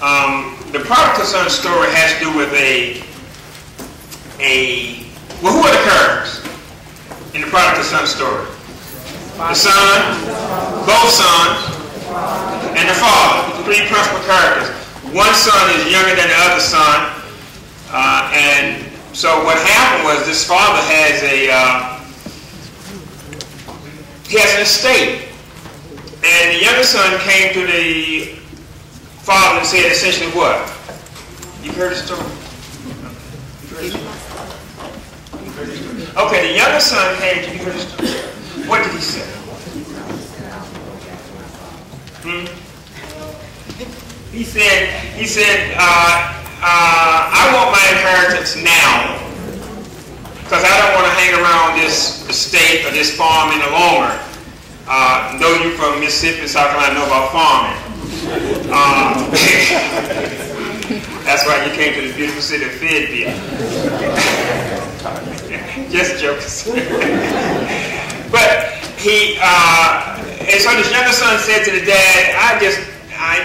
The prodigal son story has to do with well, who are the characters in the prodigal son story? The son, both sons, and the father. Three principal characters. One son is younger than the other son, and so what happened was this father has he has an estate, and the younger son came to the father and said essentially what? You've heard the story? Okay, the younger son came to you. Heard the story. What did he say? He said, I want my inheritance now because I don't want to hang around this estate or this farm any longer. Know you from Mississippi and South Carolina know about farming. That's why you came to the beautiful city of Fayetteville. Just joking. But and so this younger son said to the dad, I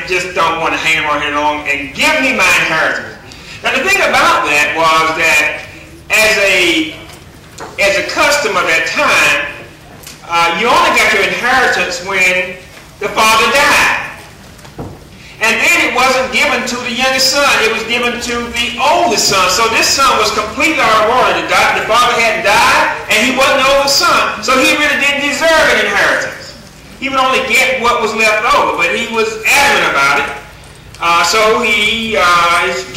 just don't want to hang around here long, and give me my inheritance. Now the thing about that was that as a custom of that time, you only got your inheritance when the father died. And then it wasn't given to the youngest son, it was given to the oldest son. So this son was completely out of order. The father hadn't died, and he wasn't the oldest son. So he really didn't deserve an inheritance. He would only get what was left over, but he was adamant about it. So he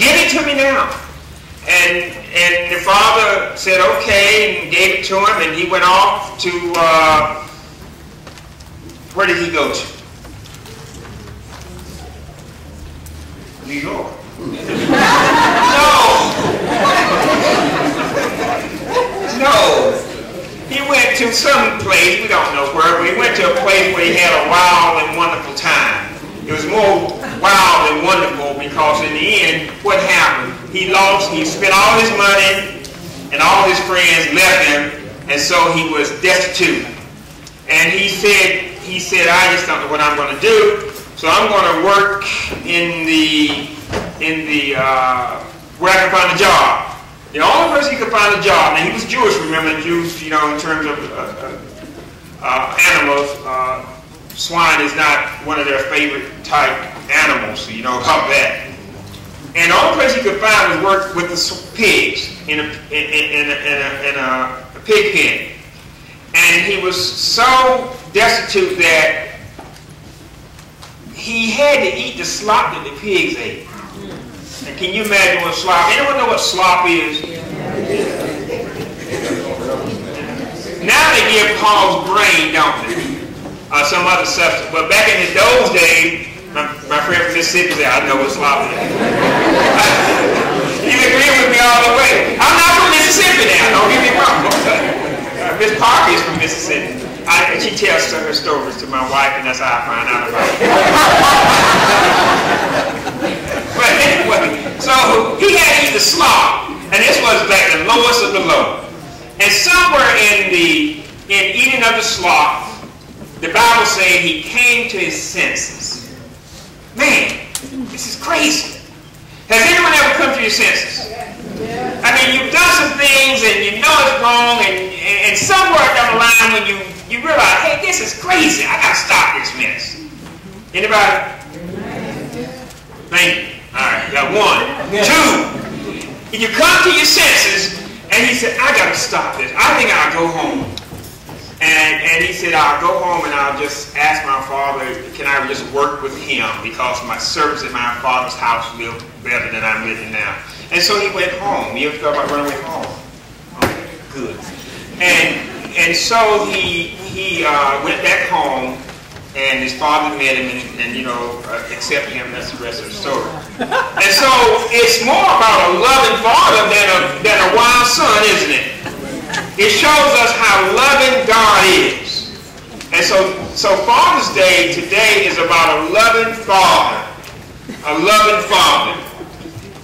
give it to me now. And the father said okay and gave it to him, and he went off to, where did he go to? New York. No. He went to some place, we don't know where, but he went to a place where he had a wild and wonderful time. It was more wild and wonderful because in the end, what happened? He spent all his money and all his friends left him, and so he was destitute. And he said, I just don't know what I'm going to do, so I'm going to work where I can find a job. The only person he could find a job, now he was Jewish, remember, Jews, in terms of animals, swine is not one of their favorite type animals, so you know about that. And the only place he could find was work with the pigs in a pig pen. And he was so destitute that he had to eat the slop that the pigs ate. And can you imagine what slop? Anyone know what slop is? Now they give Paul's brain, don't they? Some other substance. But back in those days, my friend from Mississippi said, I know what slop is. He's agreeing with me all the way. I'm not from Mississippi now, don't get me wrong. Miss Parker is from Mississippi. She tells her stories to my wife, and that's how I find out about it. But anyway, so he had to eat the slop, and this was like the lowest of the low. And somewhere in eating of the slop, the Bible says he came to his senses. Man, this is crazy. Has anyone ever come to your senses? I mean, you've done some things and you know it's wrong, and somewhere down the line when you realize, hey, this is crazy. I got to stop this mess. Anybody? Thank you. All right, you got one. Two, you come to your senses, and he said, I got to stop this. I think I'll go home. And he said, I'll go home and I'll just ask my father, can I just work with him? Because my servants in my father's house live better than I'm living now. And so he went home. You ever thought about running away home? Okay, good. And so he went back home, and his father met him and accepted him. That's the rest of the story. And so it's more about a loving father than a wild son, isn't it? It shows us how loving God is. And so Father's Day today is about a loving father. A loving father.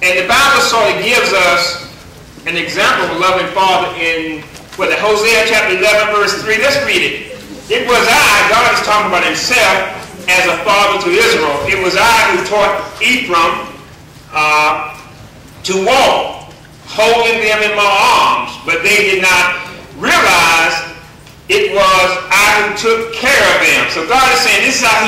And the Bible sort of gives us an example of a loving father in Hosea chapter 11 verse 3. Let's read it. It was I, God is talking about himself, as a father to Israel. It was I who taught Ephraim to walk, holding them in my arms. But they did not realize it was I who took care of them. So God is saying this is how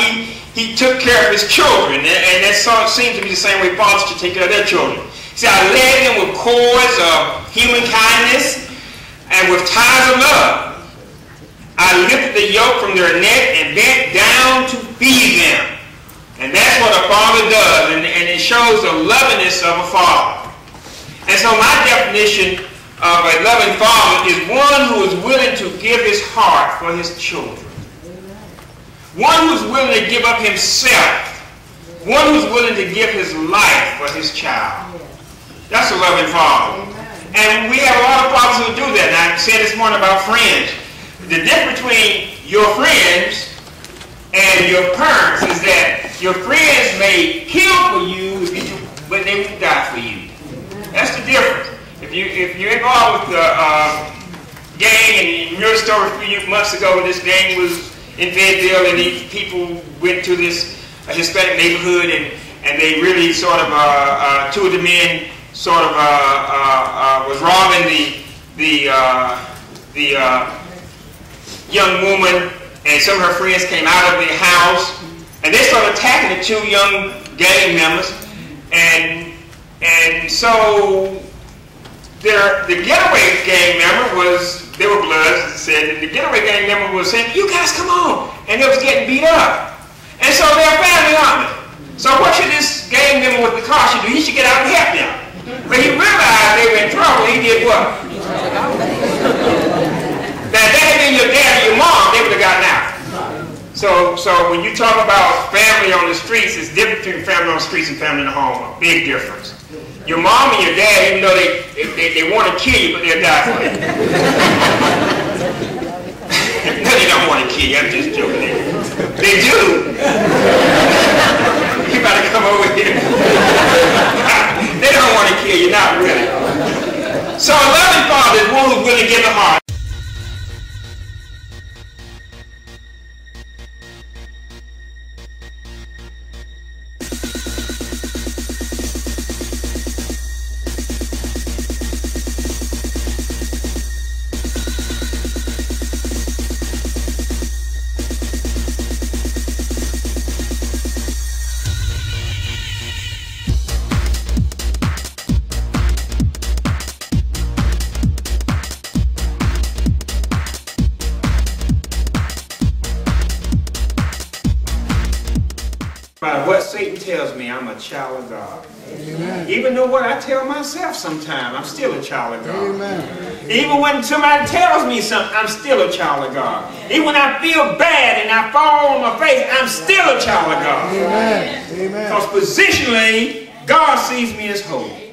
He took care of His children. And that seems to be the same way fathers should take care of their children. See, I led them with cords of human kindness and with ties of love. I lifted the yoke from their neck and bent down to feed them. And that's what a father does. And it shows the lovingness of a father. And so my definition of a loving father is one who is willing to give his heart for his children. One who's willing to give up himself. One who's willing to give his life for his child. That's a loving father. And we have a lot of fathers who do that. And I said this morning about friends. The difference between your friends and your parents is that your friends may kill for you, but they won't die for you. That's the difference. If you're involved with the gang, and in your story a few months ago, this gang was in Fayetteville, and these people went to this Hispanic neighborhood, and they really sort of, two of the men sort of was robbing the young woman, and some of her friends came out of the house, and they started attacking the two young gang members, and so the getaway gang member was, they were bloods, as I said, and the getaway gang member was saying, "You guys come on," and they was getting beat up, and so they're family, aren't they? So what should this gang member with the car should do? He should get out and help them. But he realized they were in trouble. He did what? Now, if that had been your dad or your mom, they would have gotten out. So when you talk about family on the streets, it's different between family on the streets and family in the home. A big difference. Your mom and your dad, even though they want to kill you, but they'll die for you. No, they don't want to kill you. I'm just joking. They do. You better come over here. They don't want to kill you, not really. So a loving father is one who's willing to give a heart. No matter what Satan tells me, I'm a child of God. Amen. Even though what I tell myself sometimes, I'm still a child of God. Amen. Even when somebody tells me something, I'm still a child of God. Even when I feel bad and I fall on my face, I'm still a child of God. Amen. Because positionally, God sees me as holy.